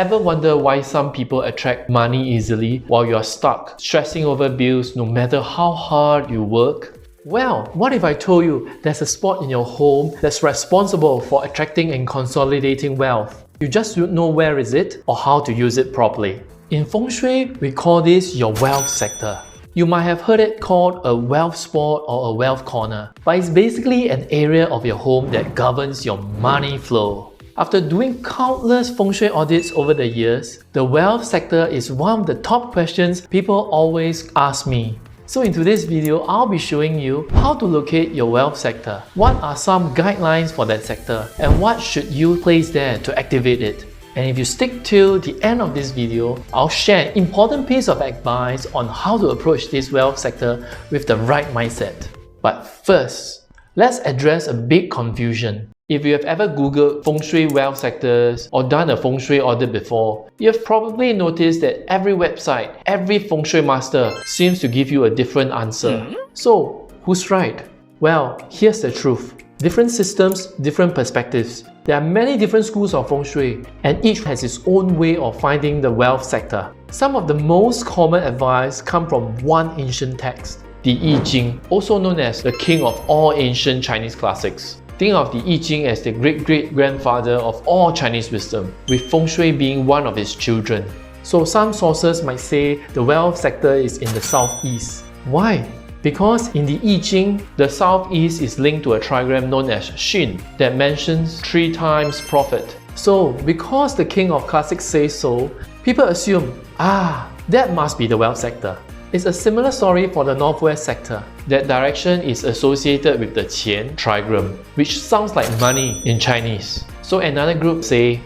Ever wonder why some people attract money easily while you're stuck, stressing over bills no matter how hard you work? Well, what if I told you there's a spot in your home that's responsible for attracting and consolidating wealth? You just don't know where is it or how to use it properly. In Feng Shui, we call this your wealth sector. You might have heard it called a wealth spot or a wealth corner, but it's basically an area of your home that governs your money flow. After doing countless Feng Shui audits over the years, the wealth sector is one of the top questions people always ask me. So in today's video, I'll be showing you how to locate your wealth sector, what are some guidelines for that sector, and what should you place there to activate it. And if you stick till the end of this video, I'll share an important piece of advice on how to approach this wealth sector with the right mindset. But first, let's address a big confusion. If you have ever Googled Feng Shui wealth sectors or done a Feng Shui audit before, you've probably noticed that every website, every Feng Shui master seems to give you a different answer. So, who's right? Well, here's the truth. Different systems, different perspectives. There are many different schools of Feng Shui, and each has its own way of finding the wealth sector. Some of the most common advice come from one ancient text, the I Ching, also known as the king of all ancient Chinese classics. Think of the I Ching as the great-great-grandfather of all Chinese wisdom, with Feng Shui being one of its children. So some sources might say the wealth sector is in the southeast. Why? Because in the I Ching, the southeast is linked to a trigram known as Xin that mentions 3 times profit. So because the king of classics says so, people assume, that must be the wealth sector. It's a similar story for the northwest sector. That direction is associated with the Qian trigram, which sounds like money in Chinese. So another group say,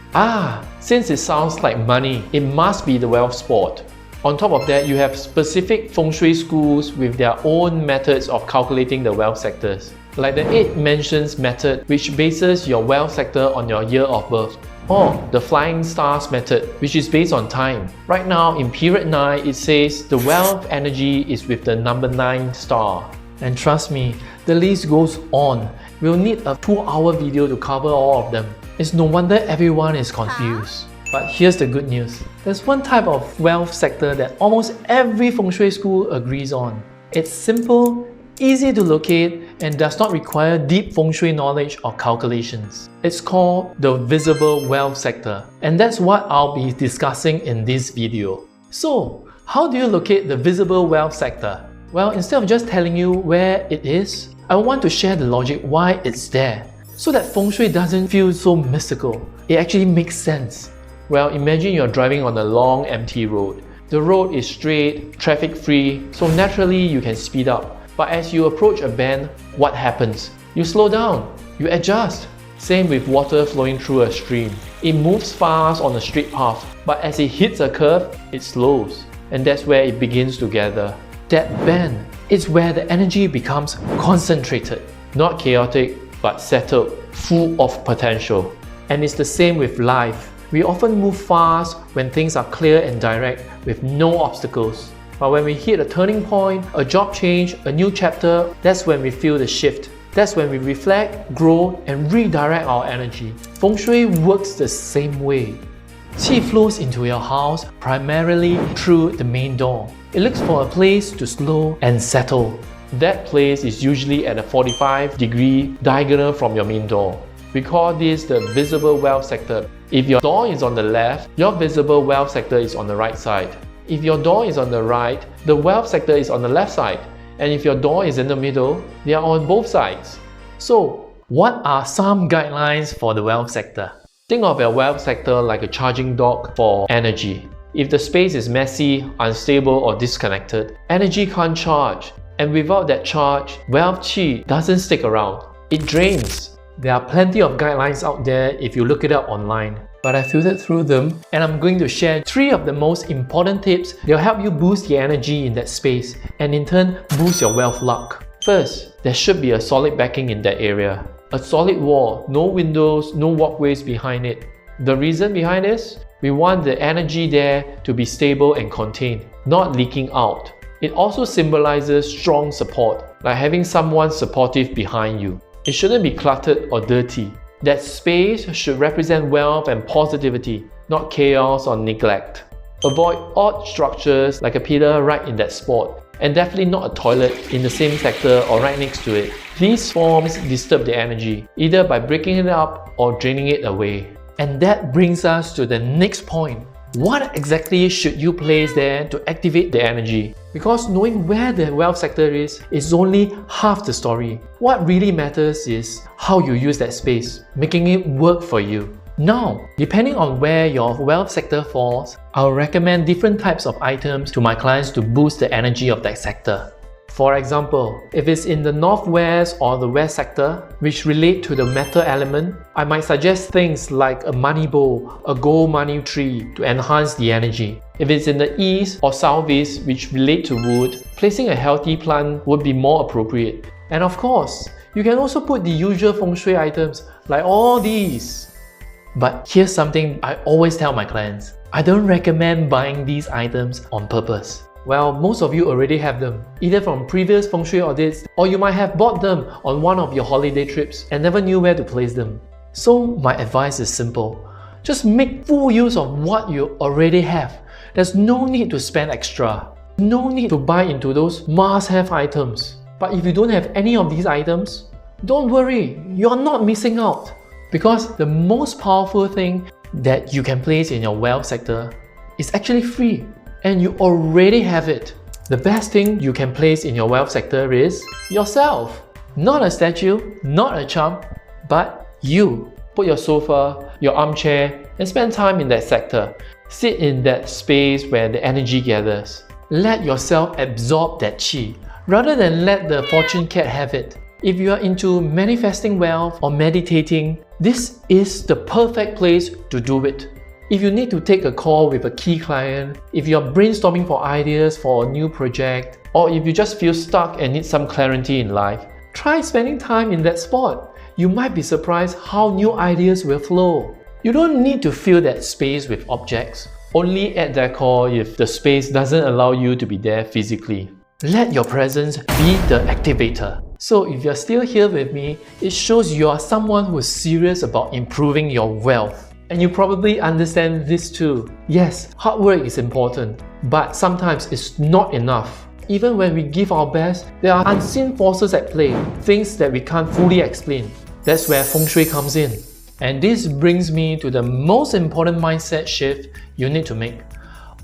since it sounds like money, it must be the wealth spot. On top of that, you have specific Feng Shui schools with their own methods of calculating the wealth sectors. Like the 8 mentions method, which bases your wealth sector on your year of birth. Or the flying stars method, which is based on time. Right now in period 9, it says the wealth energy is with the number 9 star. And trust me, the list goes on. We'll need a 2-hour video to cover all of them. It's no wonder everyone is confused. But here's the good news. There's one type of wealth sector that almost every Feng Shui school agrees on. It's simple, easy to locate, and does not require deep Feng Shui knowledge or calculations. It's called the visible wealth sector, and that's what I'll be discussing in this video. So, how do you locate the visible wealth sector? Well, instead of just telling you where it is, I want to share the logic why it's there, so that Feng Shui doesn't feel so mystical. It actually makes sense. Well, imagine you're driving on a long empty road. The road is straight, traffic-free, so naturally you can speed up. But as you approach a bend, what happens? You slow down, you adjust. Same with water flowing through a stream. It moves fast on a straight path, but as it hits a curve, it slows. And that's where it begins to gather. That bend is where the energy becomes concentrated, not chaotic, but settled, full of potential. And it's the same with life. We often move fast when things are clear and direct with no obstacles. But when we hit a turning point, a job change, a new chapter, that's when we feel the shift. That's when we reflect, grow, and redirect our energy. Feng Shui works the same way. Qi flows into your house primarily through the main door. It looks for a place to slow and settle. That place is usually at a 45-degree diagonal from your main door. We call this the visible wealth sector. If your door is on the left, your visible wealth sector is on the right side. If your door is on the right, the wealth sector is on the left side. And if your door is in the middle, they are on both sides. So, what are some guidelines for the wealth sector? Think of your wealth sector like a charging dock for energy. If the space is messy, unstable, or disconnected, energy can't charge. And without that charge, wealth qi doesn't stick around. It drains. There are plenty of guidelines out there if you look it up online. But I filtered through them, and I'm going to share 3 of the most important tips that will help you boost the energy in that space and in turn boost your wealth luck. First, there should be a solid backing in that area. A solid wall, no windows, no walkways behind it. The reason behind this? We want the energy there to be stable and contained, not leaking out. It also symbolizes strong support, like having someone supportive behind you. It shouldn't be cluttered or dirty. That space should represent wealth and positivity. not chaos or neglect. Avoid odd structures like a pillar right in that spot, and definitely not a toilet in the same sector or right next to it. These forms disturb the energy, either by breaking it up or draining it away. And that brings us to the next point. What exactly should you place there to activate the energy? Because knowing where the wealth sector is only half the story. What really matters is how you use that space, making it work for you. Now, depending on where your wealth sector falls, I'll recommend different types of items to my clients to boost the energy of that sector. For example, if it's in the northwest or the west sector, which relate to the metal element, I might suggest things like a money bowl, a gold money tree to enhance the energy. If it's in the east or southeast, which relate to wood, placing a healthy plant would be more appropriate. And of course, you can also put the usual feng shui items like all these. But here's something I always tell my clients. I don't recommend buying these items on purpose. Well, most of you already have them, either from previous feng shui audits, or you might have bought them on one of your holiday trips and never knew where to place them. So my advice is simple. Just make full use of what you already have. There's no need to spend extra. No need to buy into those must-have items. But if you don't have any of these items, don't worry, you're not missing out. Because the most powerful thing that you can place in your wealth sector is actually free, and you already have it. The best thing you can place in your wealth sector is yourself. Not a statue, not a charm, but you. Put your sofa, your armchair, and spend time in that sector. Sit in that space where the energy gathers. Let yourself absorb that chi, rather than let the fortune cat have it. If you are into manifesting wealth or meditating, this is the perfect place to do it. If you need to take a call with a key client, if you're brainstorming for ideas for a new project, or if you just feel stuck and need some clarity in life, try spending time in that spot. You might be surprised how new ideas will flow. You don't need to fill that space with objects. Only add decor if the space doesn't allow you to be there physically. Let your presence be the activator. So if you're still here with me, it shows you are someone who is serious about improving your wealth. And you probably understand this too. Yes, hard work is important, but sometimes it's not enough. Even when we give our best, there are unseen forces at play, things that we can't fully explain. That's where feng shui comes in. And this brings me to the most important mindset shift you need to make.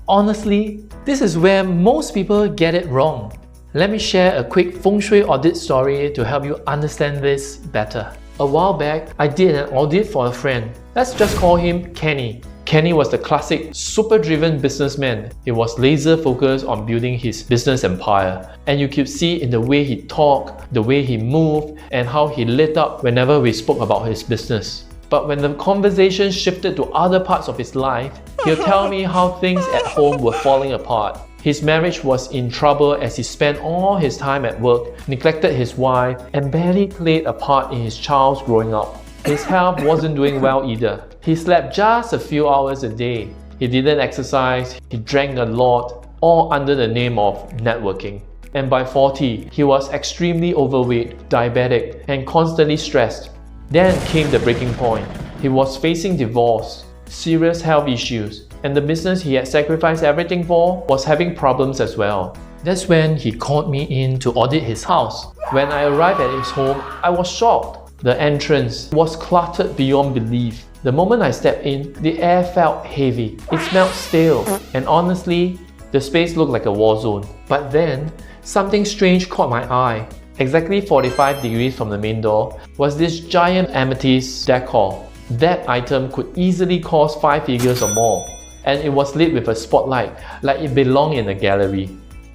Honestly, this is where most people get it wrong. Let me share a quick feng shui audit story to help you understand this better. A while back, I did an audit for a friend. Let's just call him Kenny. Kenny was the classic, super-driven businessman. He was laser focused on building his business empire. And you could see in the way he talked, the way he moved, and how he lit up whenever we spoke about his business. But when the conversation shifted to other parts of his life, he'll tell me how things at home were falling apart. His marriage was in trouble as he spent all his time at work, neglected his wife, and barely played a part in his child's growing up. His health wasn't doing well either. He slept just a few hours a day. He didn't exercise, he drank a lot, all under the name of networking. And by 40, he was extremely overweight, diabetic, and constantly stressed. Then came the breaking point. He was facing divorce, serious health issues, and the business he had sacrificed everything for was having problems as well. That's when he called me in to audit his house. When I arrived at his home, I was shocked. The entrance was cluttered beyond belief. The moment I stepped in, the air felt heavy. It smelled stale, and honestly, the space looked like a war zone. But then, something strange caught my eye. Exactly 45 degrees from the main door was this giant amethyst decor. That item could easily cost 5 figures or more, and it was lit with a spotlight like it belonged in a gallery.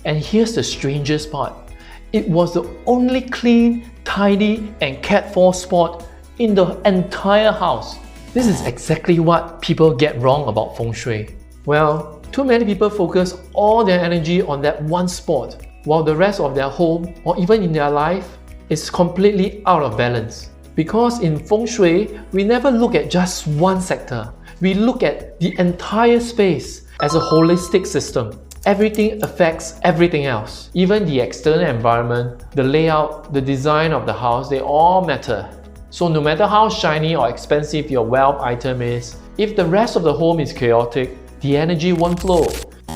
And here's the strangest part. It was the only clean, tidy, and cared-for spot in the entire house. This is exactly what people get wrong about feng shui. Well, too many people focus all their energy on that one spot, while the rest of their home or even in their life is completely out of balance. Because in feng shui, we never look at just one sector. We look at the entire space as a holistic system. Everything affects everything else. Even the external environment, the layout, the design of the house, they all matter. So no matter how shiny or expensive your wealth item is, If the rest of the home is chaotic, the energy won't flow.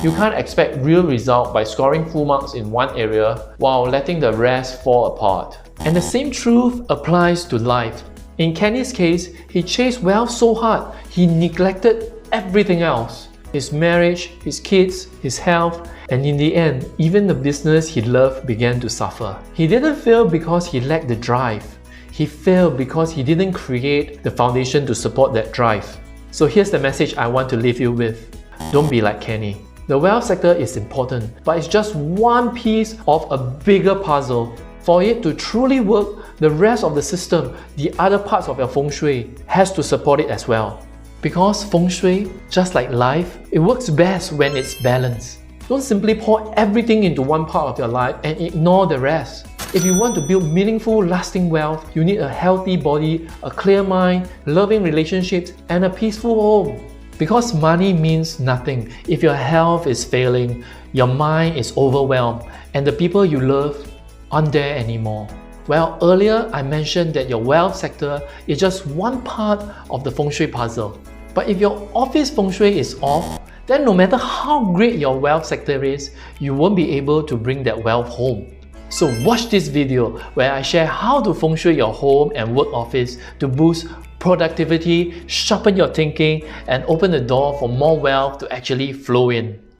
You can't expect real result by scoring full marks in one area while letting the rest fall apart. And the same truth applies to life. In Kenny's case, he chased wealth so hard, he neglected everything else. His marriage, his kids, his health, and in the end, even the business he loved began to suffer. He didn't fail because he lacked the drive. He failed because he didn't create the foundation to support that drive. So here's the message I want to leave you with. Don't be like Kenny. The wealth sector is important, but it's just one piece of a bigger puzzle. For it to truly work, the rest of the system, the other parts of your feng shui, has to support it as well. Because feng shui, just like life, it works best when it's balanced. Don't simply pour everything into one part of your life and ignore the rest. If you want to build meaningful, lasting wealth, you need a healthy body, a clear mind, loving relationships, and a peaceful home. Because money means nothing if your health is failing, your mind is overwhelmed, and the people you love aren't there anymore. Well, earlier I mentioned that your wealth sector is just one part of the feng shui puzzle. But if your office feng shui is off, then no matter how great your wealth sector is, you won't be able to bring that wealth home. So watch this video where I share how to feng shui your home and work office to boost productivity, sharpen your thinking, and open the door for more wealth to actually flow in.